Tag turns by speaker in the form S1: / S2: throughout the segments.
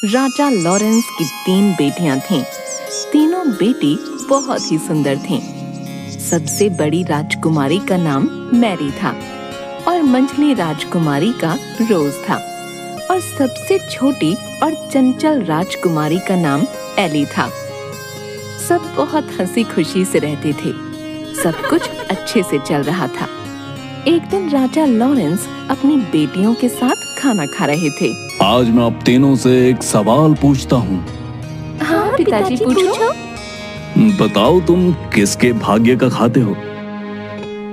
S1: राजा Lawrence की 3 बेटियां थीं। तीनों बेटी बहुत ही सुंदर थीं। सबसे बड़ी राजकुमारी का नाम मैरी था और मंझली राजकुमारी का रोज था और सबसे छोटी और चंचल राजकुमारी का नाम एली था। सब बहुत हंसी खुशी से रहते थे। सब कुछ अच्छे से चल रहा था। एक दिन राजा लॉरेंस अपनी बेटियों के साथ खाना खा रहे थे।
S2: आज मैं आप तीनों से एक सवाल पूछता हूँ।
S1: हाँ पिताजी पूछो।
S2: बताओ तुम किसके भाग्य का खाते हो?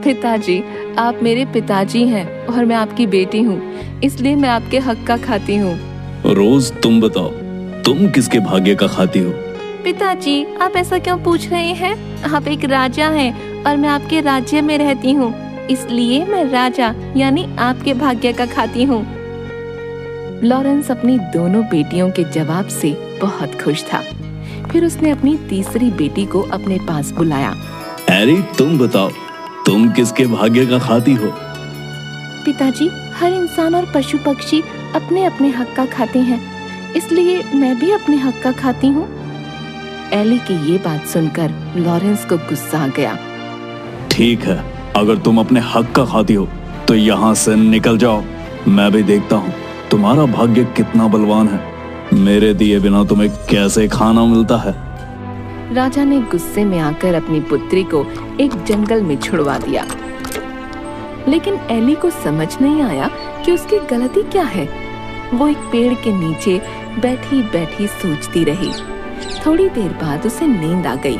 S1: पिताजी, आप मेरे पिताजी हैं और मैं आपकी बेटी हूँ, इसलिए मैं आपके हक का खाती हूँ।
S2: रोज तुम बताओ, तुम किसके भाग्य का खाती हो?
S1: पिताजी, आप ऐसा क्यों पूछ रहे हैं? आप एक राजा हैं और मैं आपके राज्य में रहती हूँ, इसलिए मैं राजा यानी आपके भाग्य का खाती हूँ। लॉरेंस अपनी दोनों बेटियों के जवाब से बहुत खुश था। फिर उसने अपनी तीसरी बेटी को अपने पास बुलाया।
S2: एली, तुम बताओ, तुम किसके भाग्य का खाती हो?
S1: पिताजी, हर इंसान और पशु पक्षी अपने अपने हक का खाते हैं, इसलिए मैं भी अपने हक का खाती हूँ। एली की ये बात सुनकर लॉरेंस को गुस्सा आ गया।
S2: ठीक है, अगर तुम अपने हक का खाती हो तो यहाँ से निकल जाओ। मैं भी देखता हूँ तुम्हारा भाग्य कितना बलवान है। मेरे दिए बिना तुम्हें कैसे खाना मिलता है।
S1: राजा ने गुस्से में आकर अपनी पुत्री को एक जंगल में छुड़वा दिया। लेकिन एली को समझ नहीं आया कि उसकी गलती क्या है। वो एक पेड़ के नीचे बैठी बैठी सोचती रही। थोड़ी देर बाद उसे नींद आ गई।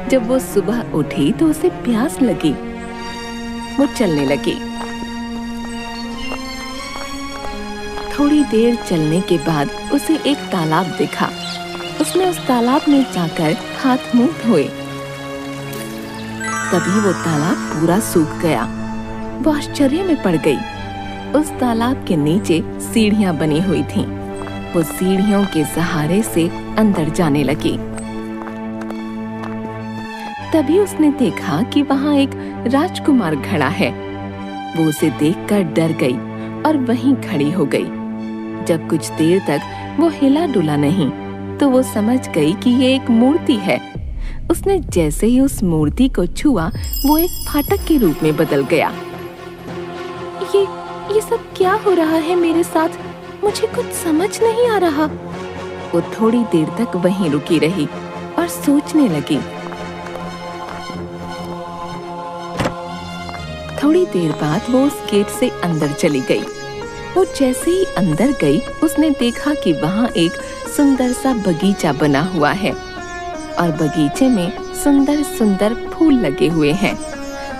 S1: जब वो सुबह उठी तो उसे प्यास लगी। वो चलने लगी। थोड़ी देर चलने के बाद उसे एक तालाब दिखा। उसने उस तालाब में जाकर हाथ मुंह धोए। तभी वो तालाब पूरा सूख गया। वो आश्चर्य में पड़ गई। उस तालाब के नीचे सीढ़ियां बनी हुई थीं। वो सीढ़ियों के सहारे से अंदर जाने लगी। तभी उसने देखा कि वहां एक राजकुमार खड़ा है। वो उसे देखकर डर गई और वहीं खड़ी हो गई। जब कुछ देर तक वो हिला डुला नहीं तो वो समझ गई कि ये एक मूर्ति है। उसने जैसे ही उस मूर्ति को छुआ वो एक फाटक के रूप में बदल गया। ये सब क्या हो रहा है मेरे साथ? मुझे कुछ समझ नहीं आ रहा। वो थोड़ी देर तक वहीं रुकी रही और सोचने लगी। थोड़ी देर बाद वो उस गेट से अंदर चली गई। वो जैसे ही अंदर गई उसने देखा कि वहाँ एक सुंदर सा बगीचा बना हुआ है और बगीचे में सुंदर सुंदर फूल लगे हुए हैं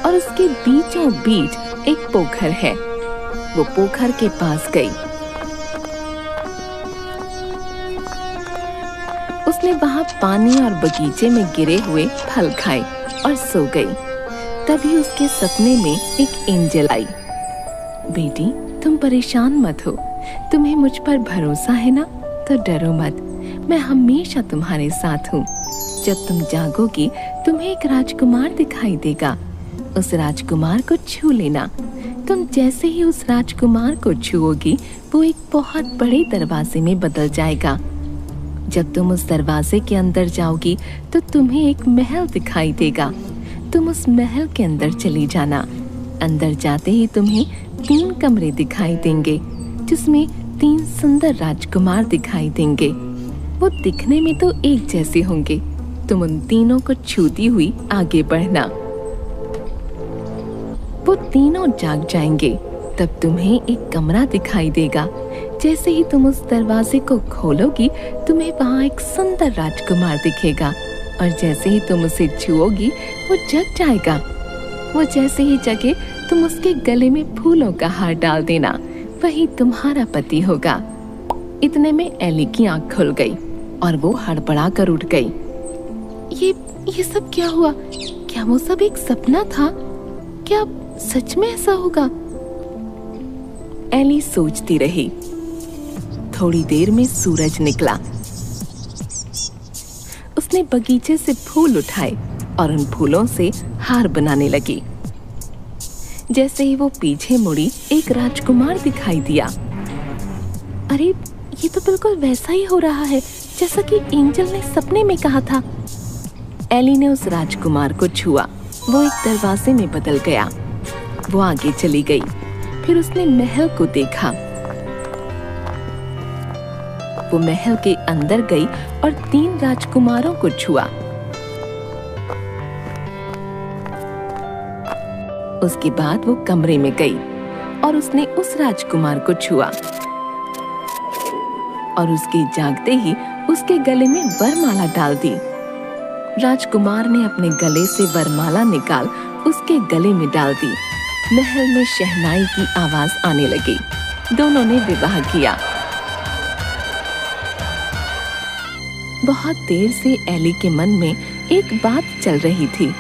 S1: और उसके बीचों बीच एक पोखर है। वो पोखर के पास गई। उसने वहाँ पानी और बगीचे में गिरे हुए फल खाए और सो गई। तभी उसके सपने में एक एंजल आई। बेटी, तुम परेशान मत हो। तुम्हें मुझ पर भरोसा है ना? तो डरो मत, मैं हमेशा तुम्हारे साथ हूँ। जब तुम जागोगी तुम्हें एक राजकुमार दिखाई देगा। उस राजकुमार को छू लेना। तुम जैसे ही उस राजकुमार को छुओगी वो एक बहुत बड़े दरवाजे में बदल जाएगा। जब तुम उस दरवाजे के अंदर जाओगी तो तुम्हें एक महल दिखाई देगा। तुम उस महल के अंदर चली जाना। अंदर जाते ही तुम्हें 3 कमरे दिखाई देंगे जिसमें 3 सुंदर राजकुमार दिखाई देंगे। वो दिखने में तो एक जैसे होंगे। तुम उन तीनों को छूती हुई आगे बढ़ना। वो तीनों जाग जाएंगे। तब तुम्हें एक कमरा दिखाई देगा। जैसे ही तुम उस दरवाजे को खोलोगी तुम्हें वहाँ एक सुंदर राजकुमार दिखेगा और जैसे ही तुम उसे छुओगी वो जग जाएगा। वो जैसे ही जगे तुम उसके गले में फूलों का हार डाल देना। वही तुम्हारा पति होगा। इतने में एली की आंख खुल गई और वो हड़बड़ा कर उठ गई। ये सब क्या हुआ? क्या वो सब एक सपना था? क्या सच में ऐसा होगा? एली सोचती रही। थोड़ी देर में सूरज निकला। उसने बगीचे से फूल उठाए और उन फूलों से हार बनाने लगी। जैसे ही वो पीछे मुड़ी एक राजकुमार दिखाई दिया। अरे ये तो बिल्कुल वैसा ही हो रहा है जैसा कि एंजल ने सपने में कहा था। एली ने उस राजकुमार को छुआ। वो एक दरवाजे में बदल गया। वो आगे चली गई। फिर उसने महल को देखा। वो महल के अंदर गई और 3 राजकुमारों को छुआ। उसके बाद वो कमरे में गई और उसने उस राजकुमार को छुआ और उसके जागते ही उसके गले में वरमाला डाल दी। राजकुमार ने अपने गले से वरमाला निकाल उसके गले में डाल दी। महल में शहनाई की आवाज आने लगी। दोनों ने विवाह किया। बहुत देर से एली के मन में एक बात चल रही थी।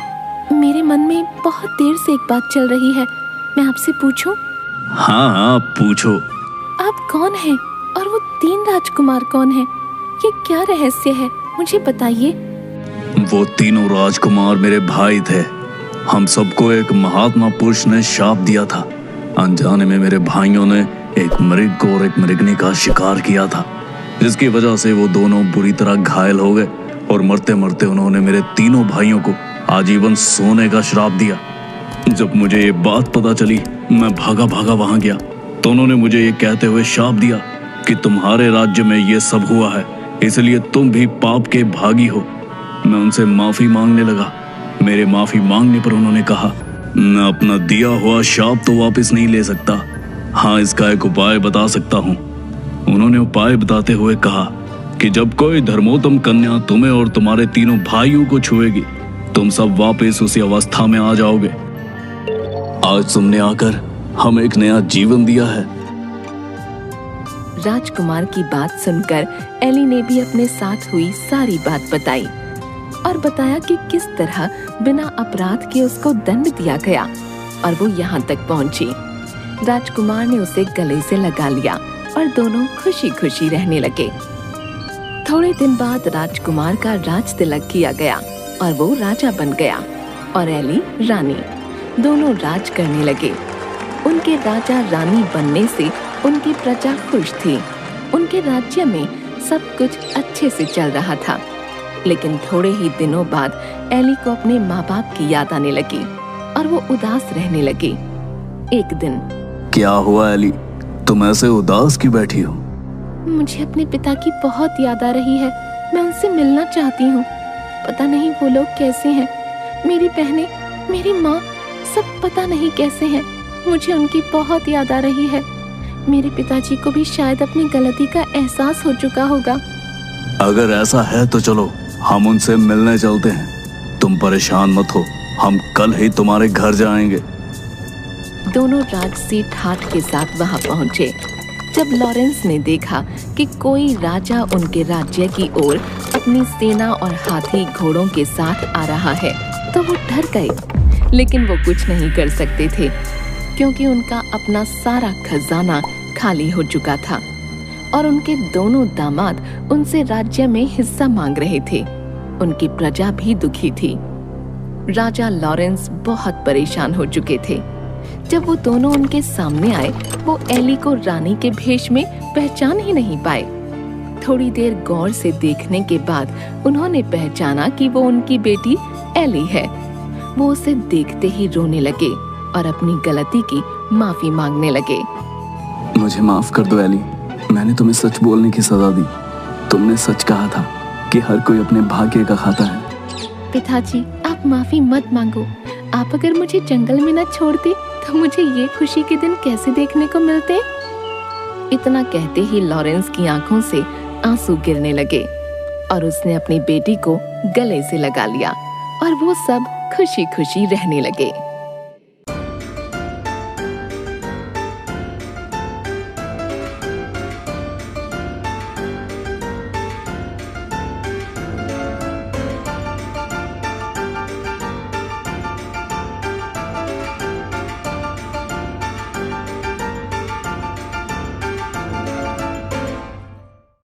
S1: मेरे मन में बहुत देर से एक बात चल रही है, मैं आपसे पूछूं?
S2: हाँ पूछो।
S1: आप कौन हैं और वो 3 राजकुमार कौन हैं? ये क्या रहस्य है, मुझे बताइए।
S2: वो तीनों राजकुमार मेरे भाई थे। हम सबको एक महात्मा पुरुष ने शाप दिया था। अनजाने में मेरे भाइयों ने एक मृग और एक मृगनी का शिकार किया था, जिसकी वजह से वो दोनों बुरी तरह घायल हो गए और मरते मरते उन्होंने मेरे तीनों भाइयों को आजीवन सोने का श्राप दिया। जब मुझे ये बात पता चली, मैं भागा भागा वहां गया तो उन्होंने मुझे ये कहते हुए शाप दिया कि तुम्हारे राज्य में ये सब हुआ है, इसलिए तुम भी पाप के भागी हो। मैं उनसे माफी मांगने लगा। मेरे माफी मांगने पर उन्होंने कहा, मैं अपना दिया हुआ शाप तो वापस नहीं ले सकता, हाँ इसका एक उपाय बता सकता हूँ। उन्होंने उपाय बताते हुए कहा कि जब कोई धर्मोत्तम कन्या तुम्हें और तुम्हारे तीनों भाइयों को छुएगी, तुम सब वापस उसी अवस्था में आ जाओगे। आज तुमने आकर हमें एक नया जीवन दिया है।
S1: राजकुमार की बात सुनकर एली ने भी अपने साथ हुई सारी बात बताई और बताया कि किस तरह बिना अपराध के उसको दंड दिया गया और वो यहाँ तक पहुँची। राजकुमार ने उसे गले से लगा लिया और दोनों खुशी खुशी रहने लगे। थोड़े दिन बाद राजकुमार का राज तिलक किया गया और वो राजा बन गया और एली रानी। दोनों राज करने लगे। उनके राजा रानी बनने से उनकी प्रजा खुश थी। उनके राज्य में सब कुछ अच्छे से चल रहा था। लेकिन थोड़े ही दिनों बाद एली को अपने माँ बाप की याद आने लगी और वो उदास रहने लगी। एक दिन,
S2: क्या हुआ एली, तुम ऐसे उदास क्यों बैठी हो?
S1: मुझे अपने पिता की बहुत याद आ रही है। मैं उनसे मिलना चाहती हूँ। पता नहीं वो लोग कैसे हैं। मेरी बहनें, मेरी माँ, सब पता नहीं कैसे हैं। मुझे उनकी बहुत याद आ रही है। मेरे पिताजी को भी शायद अपनी गलती का एहसास हो चुका होगा।
S2: अगर ऐसा है तो चलो हम उनसे मिलने चलते हैं। तुम परेशान मत हो, हम कल ही तुम्हारे घर जाएंगे।
S1: दोनों राजसी ठाठ के साथ वहां पहुंचे। जब लॉरेंस ने देखा कि कोई राजा उनके राज्य की ओर अपनी सेना और हाथी घोड़ों के साथ आ रहा है तो वो डर गए। लेकिन वो कुछ नहीं कर सकते थे क्योंकि उनका अपना सारा खजाना खाली हो चुका था और उनके दोनों दामाद उनसे राज्य में हिस्सा मांग रहे थे। उनकी प्रजा भी दुखी थी। राजा लॉरेंस बहुत परेशान हो चुके थे। जब वो दोनों उनके सामने आए, वो एली को रानी के भेष में पहचान ही नहीं पाए। थोड़ी देर गौर से देखने के बाद उन्होंने पहचाना कि वो उनकी बेटी एली है। वो उसे देखते ही रोने लगे और अपनी गलती की माफी मांगने लगे।
S2: मुझे माफ कर दो एली, मैंने तुम्हें सच बोलने की सजा दी। तुमने सच कहा था कि हर कोई अपने भाग्य का खाता है।
S1: पिताजी, आप माफी मत मांगो। आप अगर मुझे जंगल में न छोड़ते तो मुझे ये खुशी के दिन कैसे देखने को मिलते। इतना कहते ही लॉरेंस की आंखों से आंसू गिरने लगे और उसने अपनी बेटी को गले से लगा लिया और वो सब खुशी खुशी रहने लगे।